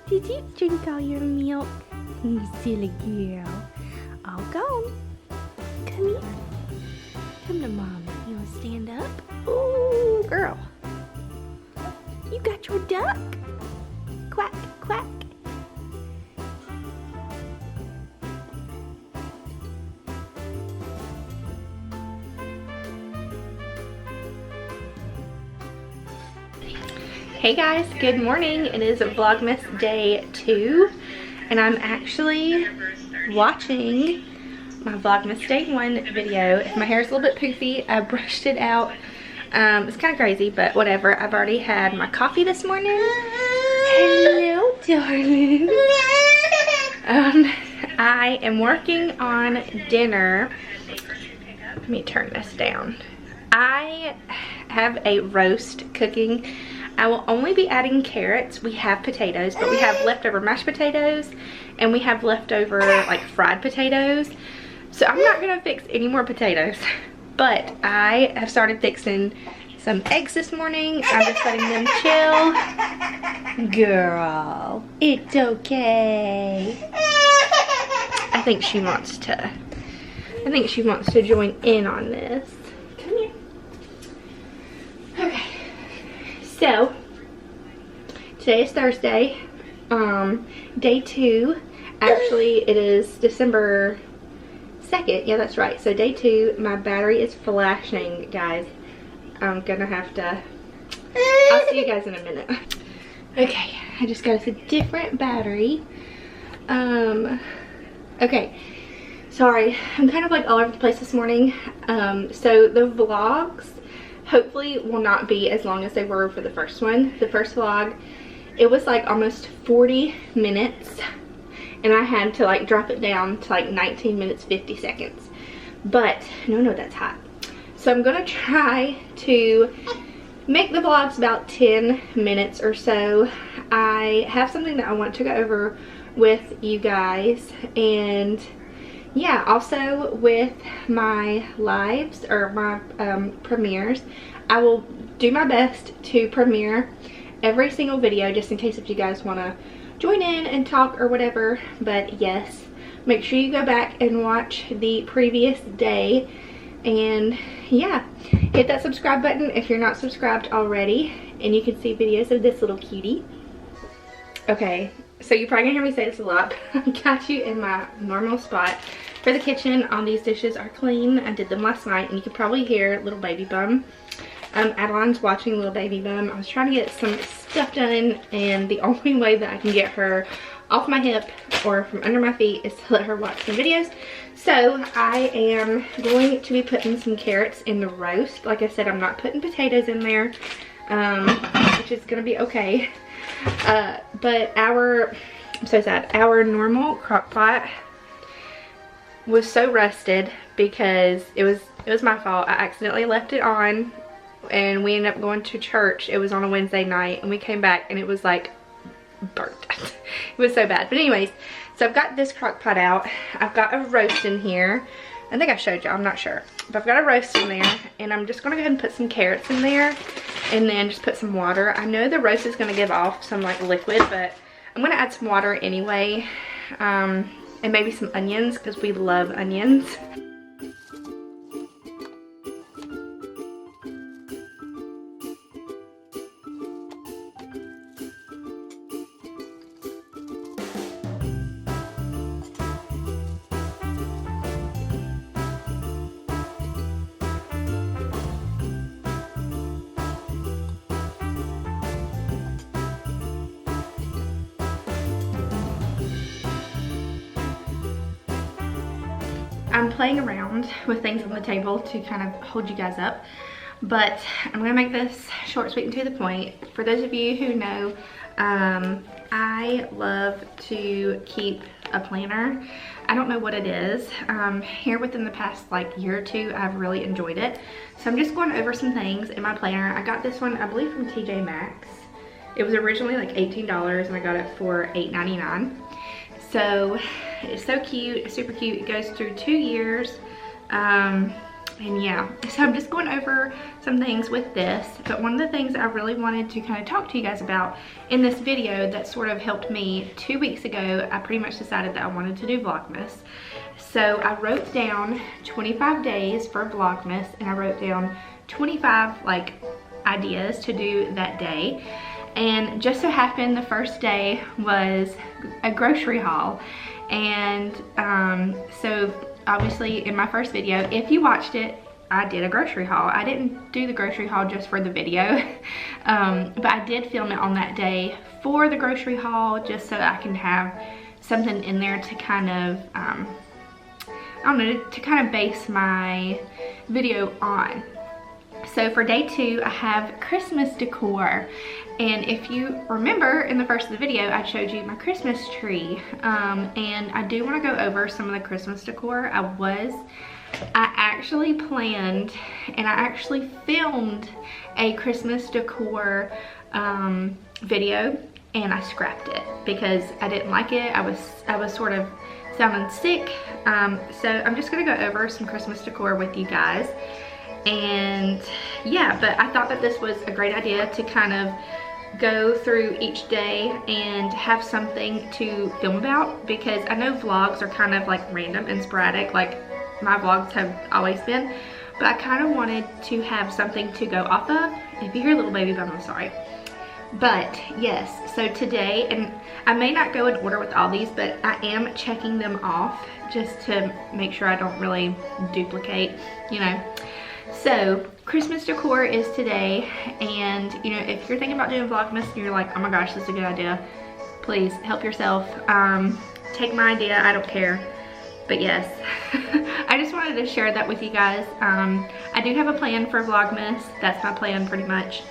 Did you drink all your milk? You silly girl. All gone. Come here. Come to mommy. You want to stand up? Ooh, girl. You got your duck. Quack, quack. Hey guys, good morning. It is Vlogmas day 2 and I'm actually watching my Vlogmas day 1 video. If my hair is a little bit poofy, I brushed it out. It's kind of crazy, but whatever. I've already had my coffee this morning. Hello, darling. I am working on dinner. Let me turn this down. I have a roast cooking. I will only be adding carrots. We have potatoes, but we have leftover mashed potatoes and we have leftover like fried potatoes. So I'm not gonna fix any more potatoes, but I have started fixing some eggs this morning. I'm just letting them chill. Girl, it's okay. I think she wants to join in on this. Come here. Okay. So, today is Thursday, day 2. Actually, it is December 2nd. Yeah, that's right. So, day 2, my battery is flashing, guys. I'm gonna have to, I'll see you guys in a minute. Okay, I just got us a different battery. Okay, sorry. I'm kind of like all over the place this morning. So, the vlogs hopefully will not be as long as they were for the first one. The first vlog, it was like almost 40 minutes and I had to like drop it down to like 19 minutes 50 seconds. But no, that's hot. So I'm gonna try to make the vlogs about 10 minutes or so. I have something that I want to go over with you guys, and yeah, also with my lives or my premieres, I will do my best to premiere every single video just in case if you guys want to join in and talk or whatever. But yes, make sure you go back and watch the previous day, and yeah, hit that subscribe button if you're not subscribed already, and you can see videos of this little cutie. Okay, so you're probably gonna hear me say this a lot, but I got you in my normal spot for the kitchen. All these dishes are clean. I did them last night, and you can probably hear little baby bum. Adeline's watching little baby bum. I was trying to get some stuff done, and the only way that I can get her off my hip or from under my feet is to let her watch some videos. So I am going to be putting some carrots in the roast. Like I said, I'm not putting potatoes in there, which is gonna be okay. But I'm so sad, our normal crock pot was so rusted because it was my fault. I accidentally left it on and we ended up going to church. It was on a Wednesday night and we came back and it was like burnt. It was so bad. But anyways, so I've got this crock pot out. I've got a roast in here. I think I showed you, I'm not sure. But I've got a roast in there, and I'm just gonna go ahead and put some carrots in there and then just put some water. I know the roast is gonna give off some like liquid, but I'm gonna add some water anyway. And maybe some onions because we love onions. I'm playing around with things on the table to kind of hold you guys up, but I'm gonna make this short, sweet, and to the point. For those of you who know, I love to keep a planner. I don't know what it is. Here within the past like year or two, I've really enjoyed it. So I'm just going over some things in my planner. I got this one, I believe, from TJ Maxx. It was originally like $18 and I got it for $8.99. So it's so cute, super cute. It goes through 2 years. And yeah, so I'm just going over some things with this, but one of the things I really wanted to kind of talk to you guys about in this video that sort of helped me 2 weeks ago, I pretty much decided that I wanted to do Vlogmas. So I wrote down 25 days for Vlogmas, and I wrote down 25 like ideas to do that day. And just so happened the first day was a grocery haul. And so obviously in my first video, if you watched it, I did a grocery haul. I didn't do the grocery haul just for the video, but I did film it on that day for the grocery haul, just so I can have something in there to kind of, I don't know, to kind of base my video on. So for day 2, I have Christmas decor. And if you remember in the first of the video, I showed you my Christmas tree. And I do want to go over some of the Christmas decor. I actually planned and I actually filmed a Christmas decor video, and I scrapped it because I didn't like it. I was sort of sounding sick. So I'm just going to go over some Christmas decor with you guys. And yeah, but I thought that this was a great idea to kind of go through each day and have something to film about, because I know vlogs are kind of like random and sporadic, like my vlogs have always been, but I kind of wanted to have something to go off of. If you hear little baby bum, I'm sorry. But yes, so today, and I may not go in order with all these, but I am checking them off just to make sure I don't really duplicate, you know. So Christmas decor is today, and you know, if you're thinking about doing Vlogmas and you're like, oh my gosh, this is a good idea, please help yourself. Take my idea, I don't care. But yes, I just wanted to share that with you guys. I do have a plan for Vlogmas. That's my plan pretty much.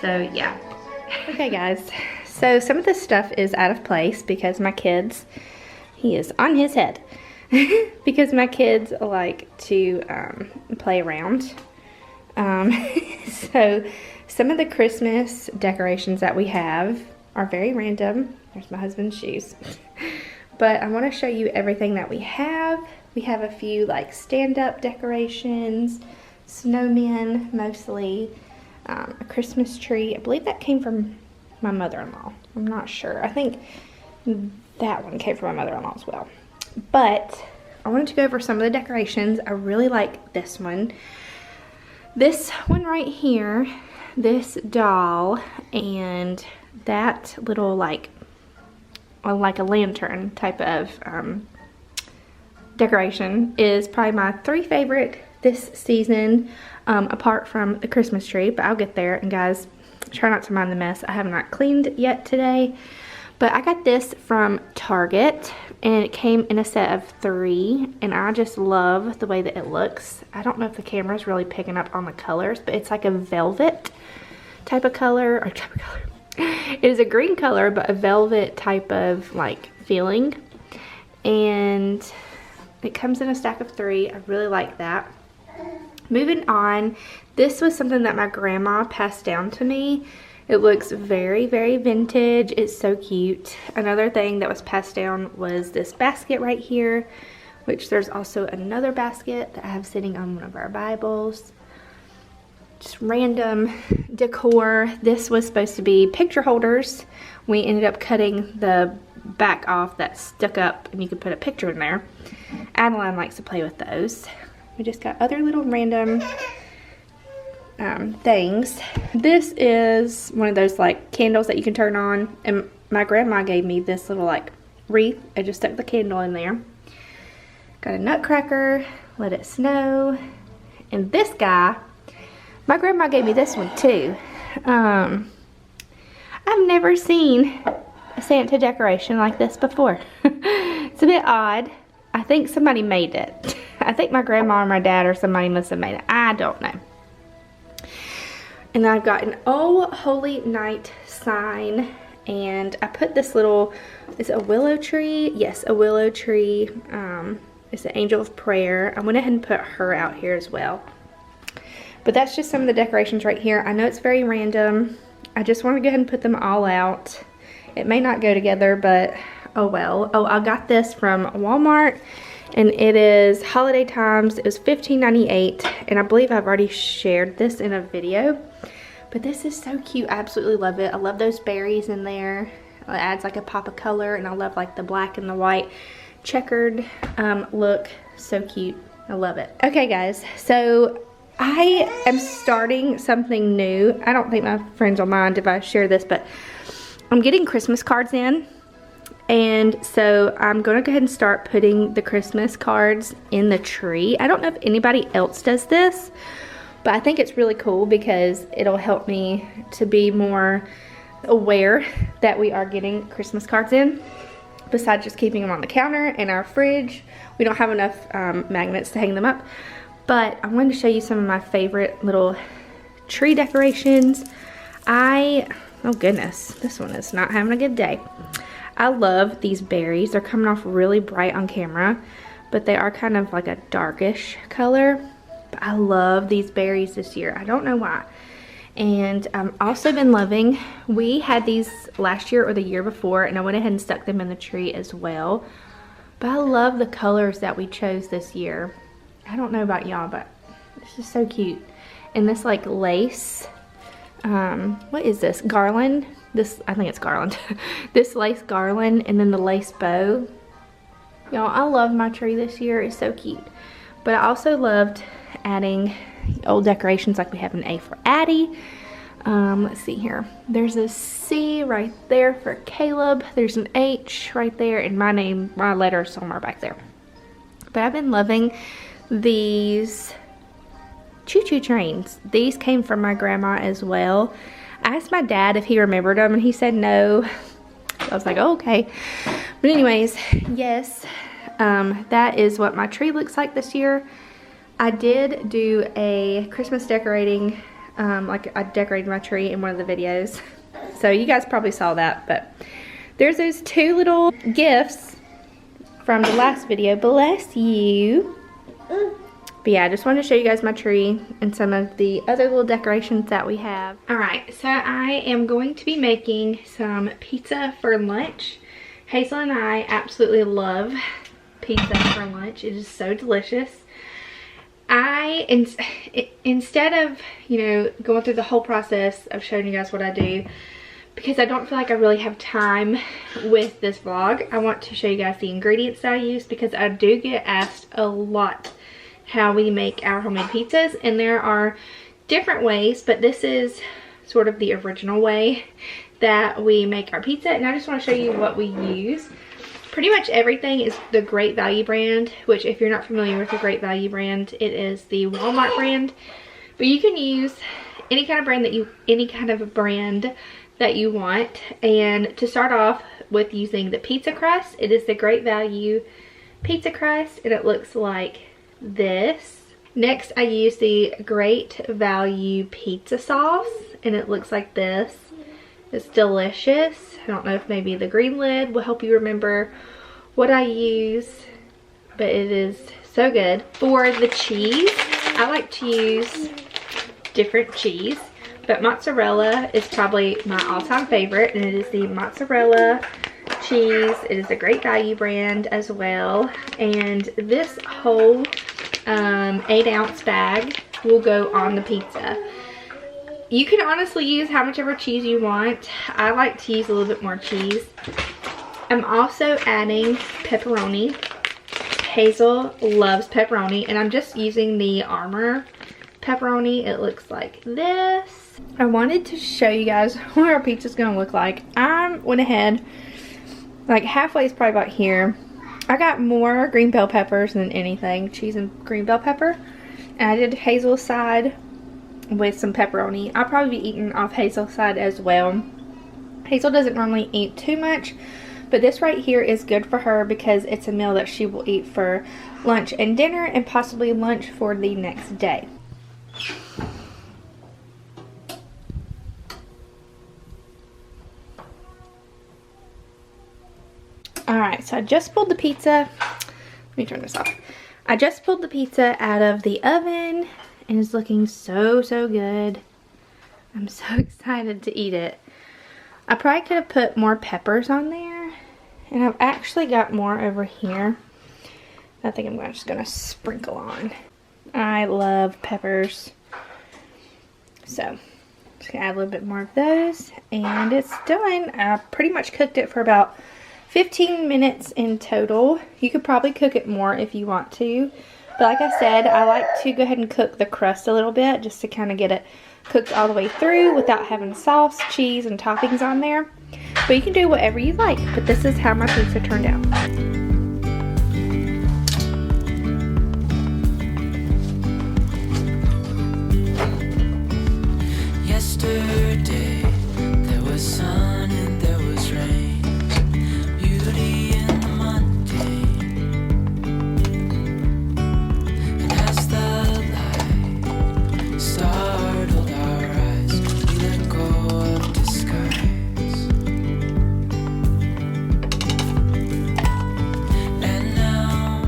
So yeah. Okay guys, so some of this stuff is out of place because my kids, he is on his head. Because my kids like to play around. So some of the Christmas decorations that we have are very random. There's my husband's shoes. But I want to show you everything that we have. We have a few like stand-up decorations, snowmen mostly, a Christmas tree. I believe that came from my mother-in-law. I'm not sure. I think that one came from my mother-in-law as well. But I wanted to go over some of the decorations. I really like this one. This one right here, this doll, and that little like a lantern type of decoration is probably my 3 favorite this season, apart from the Christmas tree, but I'll get there. And guys, try not to mind the mess. I have not cleaned yet today. But I got this from Target, and it came in a set of 3, and I just love the way that it looks. I don't know if the camera is really picking up on the colors, but it's like a velvet type of color, It is a green color, but a velvet type of like feeling. And it comes in a stack of 3. I really like that. Moving on, this was something that my grandma passed down to me. It looks very, very vintage. It's so cute. Another thing that was passed down was this basket right here, which there's also another basket that I have sitting on one of our Bibles. Just random decor. This was supposed to be picture holders. We ended up cutting the back off that stuck up, and you could put a picture in there. Adeline likes to play with those. We just got other little random things. This is one of those like candles that you can turn on, and my grandma gave me this little like wreath. I just stuck the candle in there. Got a nutcracker, let it snow, and this guy, my grandma gave me this one too. I've never seen a Santa decoration like this before. It's a bit odd. I think somebody made it. I think my grandma or my dad or somebody must have made it. I don't know. And then I've got an Oh Holy Night sign, and I put this little, is it a willow tree? Yes, a willow tree. It's the Angel of Prayer. I went ahead and put her out here as well. But that's just some of the decorations right here. I know it's very random. I just want to go ahead and put them all out. It may not go together, but oh well. Oh, I got this from Walmart. and it is holiday times. It was $15.98, and I believe I've already shared this in a video, but this is so cute. I absolutely love it. I love those berries in there. It adds like a pop of color, and I love like the black and the white checkered look. So cute. I love it. Okay guys, so I am starting something new. I don't think my friends will mind if I share this, but I'm getting Christmas cards in. And so I'm going to go ahead and start putting the Christmas cards in the tree. I don't know if anybody else does this, but I think it's really cool because it'll help me to be more aware that we are getting Christmas cards in. Besides just keeping them on the counter in our fridge. We don't have enough magnets to hang them up. But I wanted to show you some of my favorite little tree decorations. Oh goodness, this one is not having a good day. I love these berries. They're coming off really bright on camera, but they are kind of like a darkish color. But I love these berries this year. I don't know why. And I've also been loving, we had these last year or the year before, and I went ahead and stuck them in the tree as well. But I love the colors that we chose this year. I don't know about y'all, but it's just so cute. And this like lace, what is this, garland? I think it's garland. This lace garland, and then the lace bow. Y'all, I love my tree this year. It's so cute. But I also loved adding old decorations like we have an A for Addie. Let's see here. There's a C right there for Caleb. There's an H right there, and my name, my letter is somewhere back there. But I've been loving these choo-choo trains. These came from my grandma as well. I asked my dad if he remembered them, and he said no. I was like, oh, okay. But anyways, yes, that is what my tree looks like this year. I did do a Christmas decorating, like I decorated my tree in one of the videos. So you guys probably saw that, but there's those two little gifts from the last video. Bless you. But yeah, I just wanted to show you guys my tree and some of the other little decorations that we have. Alright, so I am going to be making some pizza for lunch. Hazel and I absolutely love pizza for lunch. It is so delicious. Instead of, you know, going through the whole process of showing you guys what I do, because I don't feel like I really have time with this vlog, I want to show you guys the ingredients that I use, because I do get asked a lot how we make our homemade pizzas, and there are different ways, but this is sort of the original way that we make our pizza, and I just want to show you what we use. Pretty much everything is the Great Value brand, which if you're not familiar with the Great Value brand, it is the Walmart brand. But you can use any kind of brand that you want. And to start off with using the pizza crust, it is the Great Value pizza crust, and it looks like this. Next, I use the Great Value pizza sauce, and it looks like this. It's delicious. I don't know if maybe the green lid will help you remember what I use, but it is so good. For the cheese, I like to use different cheese, but mozzarella is probably my all-time favorite, and it is the mozzarella cheese. It is a Great Value brand as well, and this whole 8-ounce bag will go on the pizza. You can honestly use how much ever cheese you want. I like to use a little bit more cheese. I'm also adding pepperoni. Hazel loves pepperoni, and I'm just using the Armour pepperoni. It looks like this. I wanted to show you guys what our pizza's gonna look like. I went ahead, like halfway is probably about here. I got more green bell peppers than anything, cheese and green bell pepper. And I did Hazel's side with some pepperoni. I'll probably be eating off Hazel's side as well. Hazel doesn't normally eat too much, but this right here is good for her because it's a meal that she will eat for lunch and dinner, and possibly lunch for the next day. Alright, so I just pulled the pizza. Let me turn this off. I just pulled the pizza out of the oven, and it's looking so good. I'm so excited to eat it. I probably could have put more peppers on there, and I've actually got more over here. I think I'm just gonna sprinkle on. I love peppers. So, just gonna add a little bit more of those, and it's done. I pretty much cooked it for about 15 minutes in total. You could probably cook it more if you want to. But like I said, I like to go ahead and cook the crust a little bit just to kind of get it cooked all the way through without having sauce, cheese, and toppings on there. But you can do whatever you like. But this is how my pizza turned out. Yesterday, there was sun and there was rain. Beauty in the mundane. And as the light startled our eyes, we let go of disguise. And now,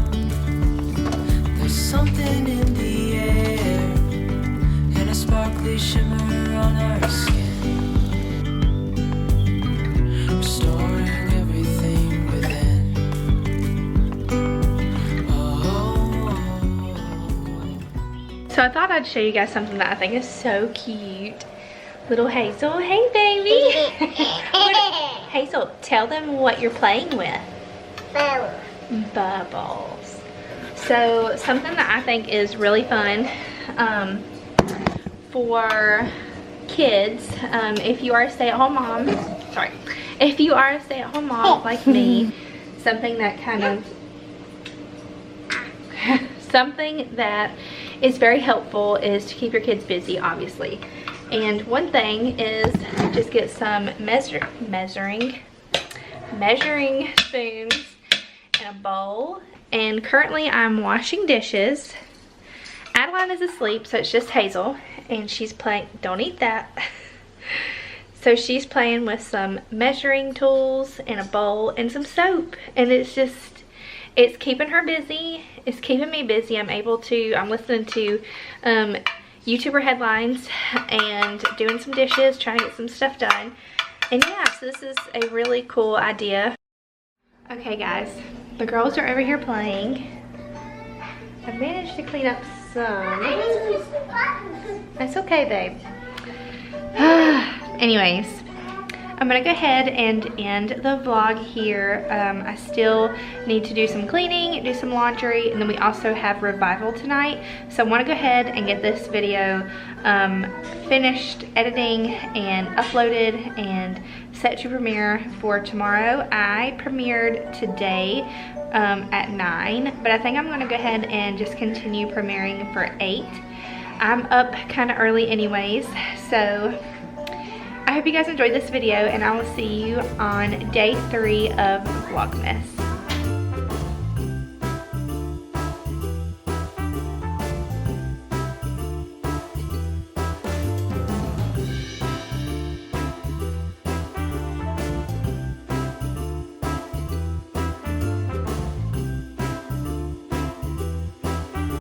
there's something in the air, and a sparkly shimmer on our skin, restoring everything within. So I thought I'd show you guys something that I think is so cute. Little Hazel. Hey, baby. Hazel, tell them what you're playing with. Bubbles. So something that I think is really fun for kids, if you are a stay-at-home mom, if you are a stay-at-home mom like me, something that something that is very helpful is to keep your kids busy, obviously. And one thing is just get some measuring spoons and a bowl. And currently I'm washing dishes. Adeline is asleep, so it's just Hazel, and she's playing, don't eat that. So she's playing with some measuring tools and a bowl and some soap, and it's keeping her busy. It's keeping me busy. I'm listening to YouTuber headlines and doing some dishes, trying to get some stuff done. And yeah, so this is a really cool idea. Okay guys, the girls are over here playing. I've managed to clean up some. That's okay, babe. Anyways, I'm gonna go ahead and end the vlog here. I still need to do some cleaning, do some laundry, and then we also have revival tonight. So I wanna go ahead and get this video finished editing and uploaded and set to premiere for tomorrow. I premiered today at 9, but I think I'm gonna go ahead and just continue premiering for 8. I'm up kind of early anyways, so I hope you guys enjoyed this video, and I will see you on day 3 of Vlogmas.